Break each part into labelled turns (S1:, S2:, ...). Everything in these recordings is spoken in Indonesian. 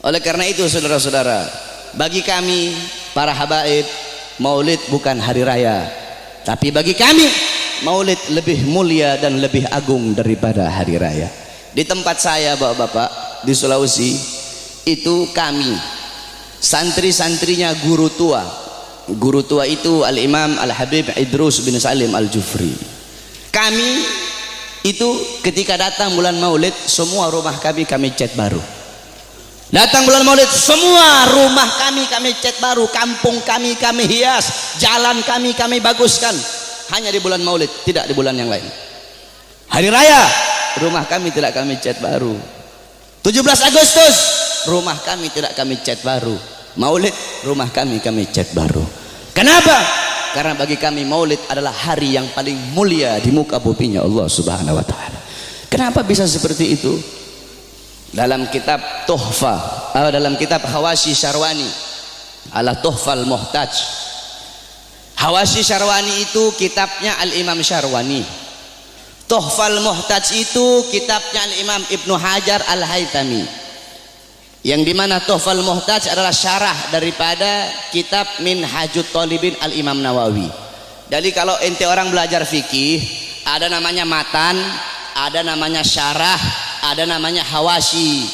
S1: Oleh karena itu saudara-saudara, bagi kami para habaib, maulid bukan hari raya, tapi bagi kami maulid lebih mulia dan lebih agung daripada hari raya. Di tempat saya bapak-bapak di Sulawesi itu, kami santri-santrinya guru tua. Guru tua itu Al-Imam Al-Habib Idrus bin Salim Al-Jufri. Kami itu ketika datang bulan maulid, semua rumah kami cat baru. Datang bulan maulid, semua rumah kami cat baru, kampung kami hias, jalan kami baguskan. Hanya di bulan maulid, tidak di bulan yang lain. Hari raya, rumah kami tidak kami cat baru. 17 Agustus, rumah kami tidak kami cat baru. Maulid, rumah kami cat baru. Kenapa? Karena bagi kami maulid adalah hari yang paling mulia di muka buminya Allah Subhanahu wa taala. Kenapa bisa seperti itu? Dalam kitab Tuhfa, dalam kitab Hawashi Syarwani ala Tuhfal Muhtaj. Hawashi Syarwani itu kitabnya Al-Imam Syarwani. Tuhfal Muhtaj itu kitabnya Al-Imam Ibnu Hajar Al-Haytami, yang dimana Tuhfal Muhtaj adalah syarah daripada kitab Minhajut Talibin Al-Imam Nawawi. Jadi kalau ente orang belajar fikih, ada namanya matan, ada namanya syarah, ada namanya hawashi.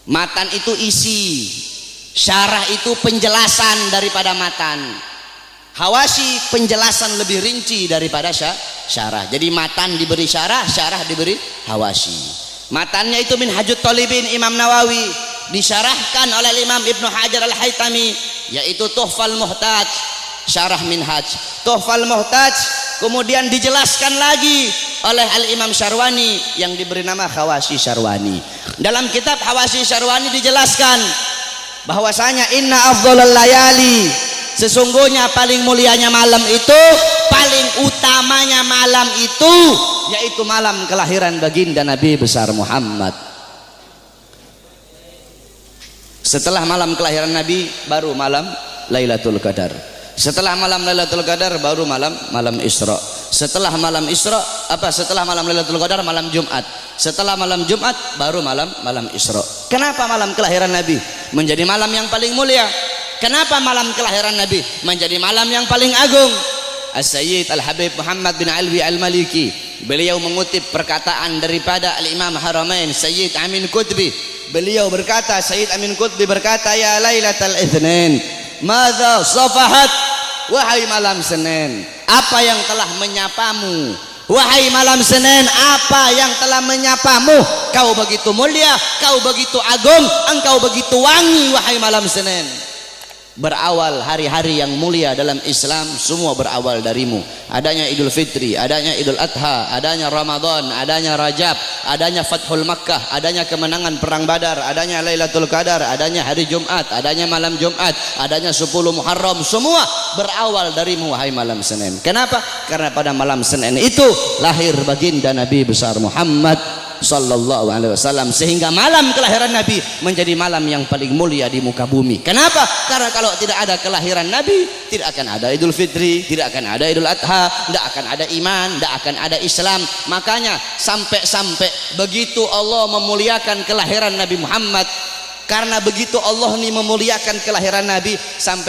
S1: Matan itu isi, syarah itu penjelasan daripada matan, hawashi penjelasan lebih rinci daripada syarah. Jadi matan diberi syarah, syarah diberi hawashi. Matannya itu Minhajut Talibin Imam Nawawi, disyarahkan oleh Imam Ibnu Hajar Al-Haytami, yaitu Tuhfal Muhtaj, syarah Minhaj. Tuhfal Muhtaj kemudian dijelaskan lagi oleh Al-Imam Syarwani yang diberi nama Hawashi Syarwani. Dalam kitab Hawashi Syarwani dijelaskan bahwasanya inna afdhalal layali, sesungguhnya paling mulianya malam itu, paling utamanya malam itu, yaitu malam kelahiran baginda Nabi besar Muhammad. Setelah malam kelahiran Nabi baru malam Lailatul Qadar. Setelah malam Lailatul Qadar baru malam Isra. Setelah malam Isra setelah malam Lailatul Qadar malam Jumat. Setelah malam Jumat baru malam Isra. Kenapa malam kelahiran Nabi menjadi malam yang paling mulia? Kenapa malam kelahiran Nabi menjadi malam yang paling agung? As-Sayyid Al-Habib Muhammad bin Alwi Al-Maliki, beliau mengutip perkataan daripada Al-Imam Haramain Sayyid Amin Qutbi. Beliau berkata, Sayyid Amin Qutbi berkata, ya Lailatul Itsnin, madza safahat, wahai malam Senin, apa yang telah menyapamu? Wahai malam Senin, apa yang telah menyapamu? Kau begitu mulia, kau begitu agung, engkau begitu wangi, wahai malam Senin. Berawal hari-hari yang mulia dalam Islam, semua berawal darimu. Adanya Idul Fitri, adanya Idul Adha, adanya Ramadan, adanya Rajab, adanya Fathul Makkah, adanya kemenangan perang Badar, adanya Lailatul Qadar, adanya hari Jumat, adanya malam Jumat, adanya 10 Muharram, semua berawal darimu wahai malam Senin. Kenapa? Karena pada malam Senin itu lahir baginda Nabi besar Muhammad sallallahu alaihi wasallam, sehingga malam kelahiran Nabi menjadi malam yang paling mulia di muka bumi. Kenapa? Karena kalau tidak ada kelahiran Nabi, tidak akan ada Idul Fitri, tidak akan ada Idul Adha, tidak akan ada iman, tidak akan ada Islam. Makanya sampai begitu Allah memuliakan kelahiran Nabi Muhammad, karena begitu Allah ini memuliakan kelahiran Nabi,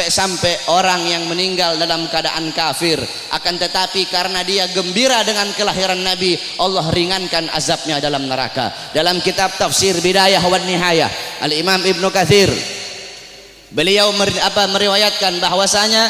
S1: sampai orang yang meninggal dalam keadaan kafir, akan tetapi karena dia gembira dengan kelahiran Nabi, Allah ringankan azabnya dalam neraka. Dalam kitab Tafsir Bidayah wan Nihayah, Al-Imam Ibnu Katsir, beliau meriwayatkan bahwasanya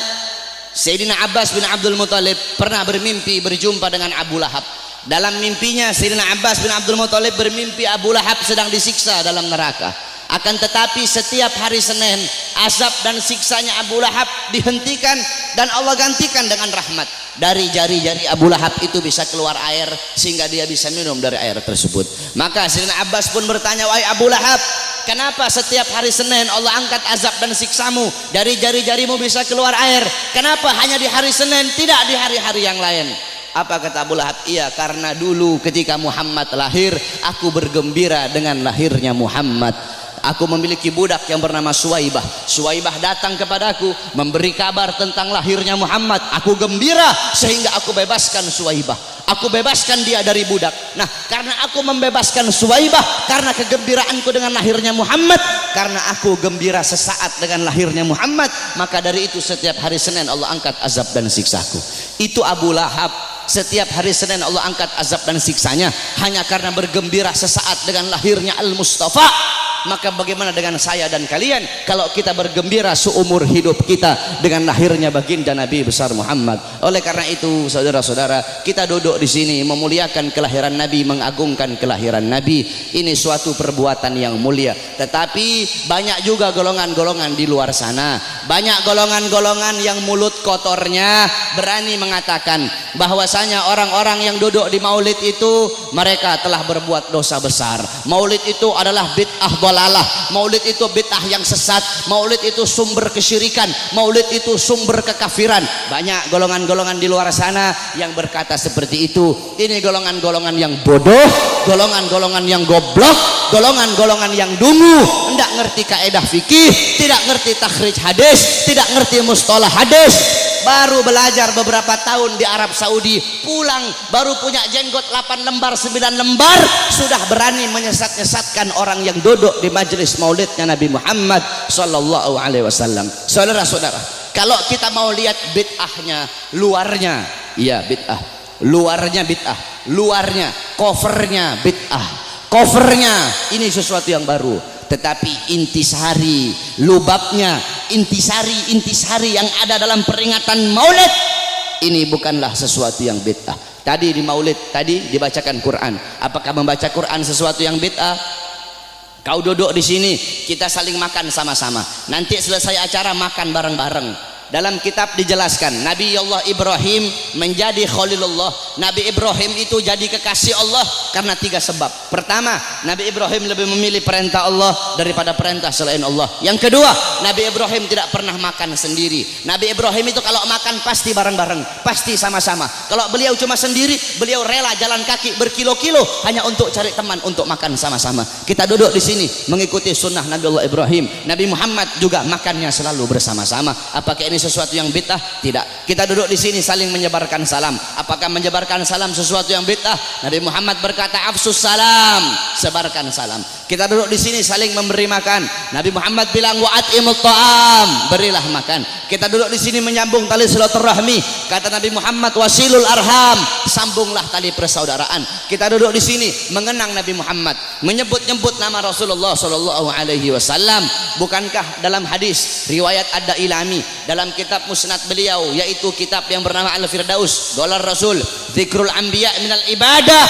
S1: Sayyidina Abbas bin Abdul Muthalib pernah bermimpi berjumpa dengan Abu Lahab. Dalam mimpinya Sayyidina Abbas bin Abdul Muthalib bermimpi Abu Lahab sedang disiksa dalam neraka. Akan tetapi setiap hari Senin, azab dan siksanya Abu Lahab dihentikan dan Allah gantikan dengan rahmat. Dari jari-jari Abu Lahab itu bisa keluar air sehingga dia bisa minum dari air tersebut. Maka Sayyidina Abbas pun bertanya, wahai Abu Lahab, kenapa setiap hari Senin Allah angkat azab dan siksamu? Dari jari-jarimu bisa keluar air, kenapa hanya di hari Senin, tidak di hari-hari yang lain? Apa kata Abu Lahab? Iya, karena dulu ketika Muhammad lahir, aku bergembira dengan lahirnya Muhammad. Aku memiliki budak yang bernama Suwaibah. Suwaibah datang kepadaku memberi kabar tentang lahirnya Muhammad. Aku gembira sehingga aku bebaskan Suwaibah. aku bebaskan dia dari budak. Nah, karena aku membebaskan Suwaibah karena kegembiraanku dengan lahirnya Muhammad, karena aku gembira sesaat dengan lahirnya Muhammad, maka dari itu setiap hari Senin Allah angkat azab dan siksaku. Itu Abu Lahab, setiap hari Senin Allah angkat azab dan siksanya hanya karena bergembira sesaat dengan lahirnya Al-Mustafa. Maka bagaimana dengan saya dan kalian kalau kita bergembira seumur hidup kita dengan lahirnya baginda Nabi besar Muhammad? Oleh karena itu, saudara-saudara, kita duduk di sini memuliakan kelahiran Nabi, mengagungkan kelahiran Nabi. Ini suatu perbuatan yang mulia. Tetapi banyak juga golongan-golongan di luar sana, banyak golongan-golongan yang mulut kotornya berani mengatakan bahwasanya orang-orang yang duduk di maulid itu mereka telah berbuat dosa besar. Maulid itu adalah bid'ah dalalah, maulid itu bid'ah yang sesat, maulid itu sumber kesyirikan, maulid itu sumber kekafiran. Banyak golongan-golongan di luar sana yang berkata seperti itu. Ini golongan-golongan yang bodoh, golongan-golongan yang goblok, golongan-golongan yang dungu, tidak ngerti kaedah fikih, tidak ngerti takhrij hadis, tidak ngerti mustalah hadis. Baru belajar beberapa tahun di Arab Saudi, pulang baru punya jenggot 8 lembar 9 lembar, sudah berani menyesat-nyesatkan orang yang duduk di majelis maulidnya Nabi Muhammad sallallahu alaihi wasallam. Saudara-saudara, kalau kita mau lihat bid'ahnya, luarnya iya bid'ah, luarnya bid'ah, luarnya covernya bid'ah, covernya ini sesuatu yang baru. Tetapi intisari, lubabnya, intisari yang ada dalam peringatan maulid ini bukanlah sesuatu yang bid'ah. Tadi di maulid tadi dibacakan Quran. Apakah membaca Quran sesuatu yang bid'ah? Kau duduk di sini, kita saling makan sama-sama. Nanti selesai acara makan bareng-bareng. Dalam kitab dijelaskan Nabi Allah Ibrahim menjadi Khalilullah. Nabi Ibrahim itu jadi kekasih Allah karena 3 sebab. Pertama, Nabi Ibrahim lebih memilih perintah Allah daripada perintah selain Allah. Yang kedua, Nabi Ibrahim tidak pernah makan sendiri. Nabi Ibrahim itu kalau makan pasti bareng-bareng, pasti sama-sama. Kalau beliau cuma sendiri, beliau rela jalan kaki berkilo-kilo hanya untuk cari teman untuk makan sama-sama. Kita duduk di sini mengikuti sunnah Nabi Allah Ibrahim. Nabi Muhammad juga makannya selalu bersama-sama. Apakah ini sesuatu yang bid'ah? Tidak. Kita duduk di sini saling menyebarkan salam. Apakah menyebarkan salam sesuatu yang bid'ah? Nabi Muhammad berkata afsus salam, sebarkan salam. Kita duduk di sini saling memberi makan. Nabi Muhammad bilang wa'atimut ta'am, berilah makan. Kita duduk di sini menyambung tali silaturahmi. Kata Nabi Muhammad wasilul arham, sambunglah tali persaudaraan. Kita duduk di sini mengenang Nabi Muhammad, menyebut-nyebut nama Rasulullah sallallahu alaihi wasallam. Bukankah dalam hadis riwayat Ad-Dailami dalam kitab musnad beliau, yaitu kitab yang bernama Al-Firdaus, Qalar Rasul dzikrul anbiya minal ibadah,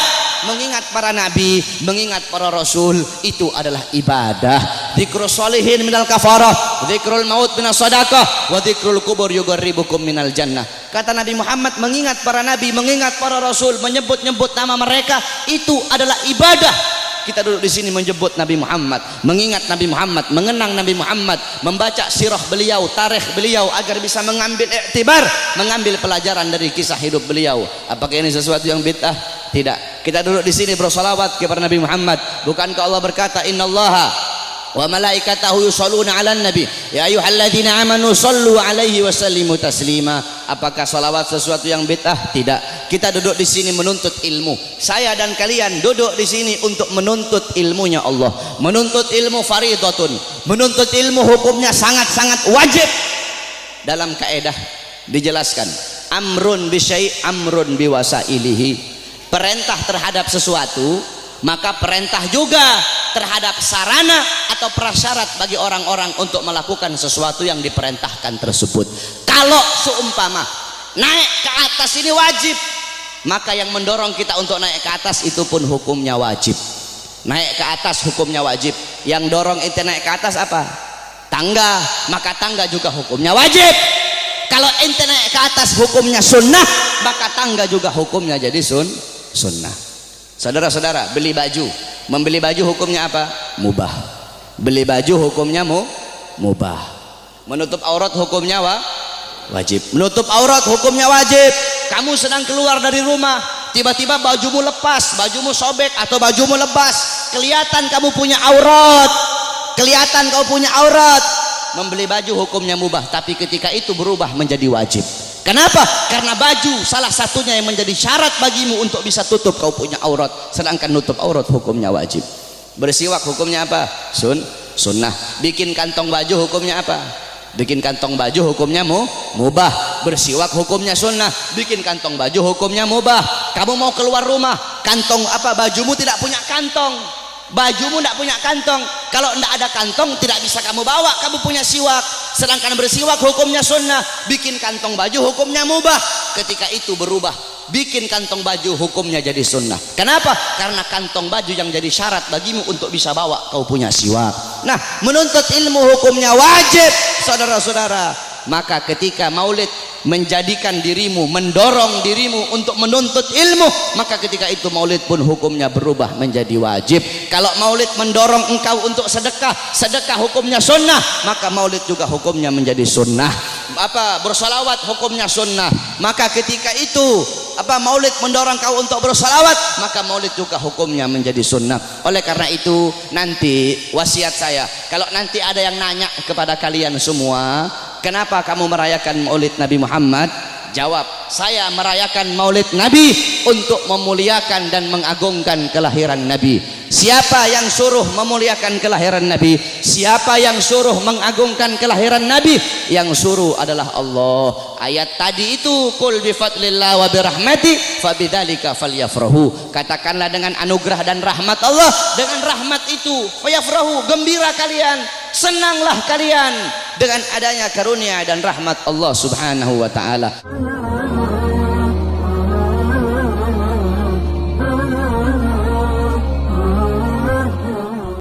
S1: mengingat para nabi, mengingat para rasul itu adalah ibadah. Dzikrus sholihin minal kafarah, dzikrul maut minas sadaqah, wa dzikrul kubur yugarribukum minal jannah. Kata Nabi Muhammad, mengingat para nabi, mengingat para rasul, menyebut-nyebut nama mereka itu adalah ibadah. Kita duduk di sini menyebut Nabi Muhammad, mengingat Nabi Muhammad, mengenang Nabi Muhammad, membaca sirah beliau, tarikh beliau agar bisa mengambil iktibar, mengambil pelajaran dari kisah hidup beliau. Apakah ini sesuatu yang bid'ah? Tidak. Kita duduk di sini bersolawat kepada Nabi Muhammad. Bukankah Allah berkata innallaha wa malaikatahu yusholluna 'alan nabi ya ayyuhalladzina amanu shollu 'alaihi wa sallimu taslima. Apakah salawat sesuatu yang bid'ah? Tidak. Kita duduk di sini menuntut ilmu. Saya dan kalian duduk di sini untuk menuntut ilmunya Allah. Menuntut ilmu fardhatun. Menuntut ilmu hukumnya sangat-sangat wajib. Dalam kaedah dijelaskan amrun bi syai' amrun bi wasailihi. Perintah terhadap sesuatu, maka perintah juga terhadap sarana atau prasyarat bagi orang-orang untuk melakukan sesuatu yang diperintahkan tersebut. Kalau seumpama naik ke atas ini wajib, maka yang mendorong kita untuk naik ke atas itu pun hukumnya wajib. Naik ke atas hukumnya wajib. Yang dorong ente naik ke atas apa? Tangga, maka tangga juga hukumnya wajib. Kalau ente naik ke atas hukumnya sunnah, maka tangga juga hukumnya jadi sunnah. Saudara-saudara, beli baju, membeli baju hukumnya apa? Mubah. Beli baju hukumnya mubah. Menutup aurat hukumnya wajib. Menutup aurat hukumnya wajib. Kamu sedang keluar dari rumah, tiba-tiba bajumu lepas, bajumu sobek atau bajumu lepas, kelihatan kamu punya aurat, kelihatan kamu punya aurat. Membeli baju hukumnya mubah, tapi ketika itu berubah menjadi wajib. Kenapa? Karena baju salah satunya yang menjadi syarat bagimu untuk bisa tutup kau punya aurat, sedangkan nutup aurat hukumnya wajib. Bersiwak hukumnya apa? Sunnah. Bikin kantong baju hukumnya apa? Bikin kantong baju hukumnya mubah. Bersiwak hukumnya sunnah. Bikin kantong baju hukumnya mubah. Kamu mau keluar rumah, kantong apa, bajumu tidak punya kantong, bajumu tidak punya kantong, kalau tidak ada kantong tidak bisa kamu bawa, kamu punya siwak, sedangkan bersiwak hukumnya sunnah. Bikin kantong baju hukumnya mubah, ketika itu berubah, bikin kantong baju hukumnya jadi sunnah. Kenapa? Karena kantong baju yang jadi syarat bagimu untuk bisa bawa kau punya siwak. Nah, menuntut ilmu hukumnya wajib, saudara-saudara. Maka ketika maulid menjadikan dirimu, mendorong dirimu untuk menuntut ilmu, maka ketika itu maulid pun hukumnya berubah menjadi wajib. Kalau maulid mendorong engkau untuk sedekah, sedekah hukumnya sunnah, maka maulid juga hukumnya menjadi sunnah. Apa, bersolawat hukumnya sunnah, maka ketika itu apa, maulid mendorong kau untuk bersolawat, maka maulid juga hukumnya menjadi sunnah. Oleh karena itu nanti wasiat saya, kalau nanti ada yang nanya kepada kalian semua, kenapa kamu merayakan maulid Nabi Muhammad? Jawab, saya merayakan maulid Nabi untuk memuliakan dan mengagungkan kelahiran Nabi. Siapa yang suruh memuliakan kelahiran Nabi? Siapa yang suruh mengagungkan kelahiran Nabi? Yang suruh adalah Allah. Ayat tadi itu, qul bi fadlillah wa bi rahmati fabidzalika falyafrahu. Katakanlah dengan anugerah dan rahmat Allah, dengan rahmat itu fayafrahu, gembira kalian, senanglah kalian dengan adanya karunia dan rahmat Allah Subhanahu wa taala.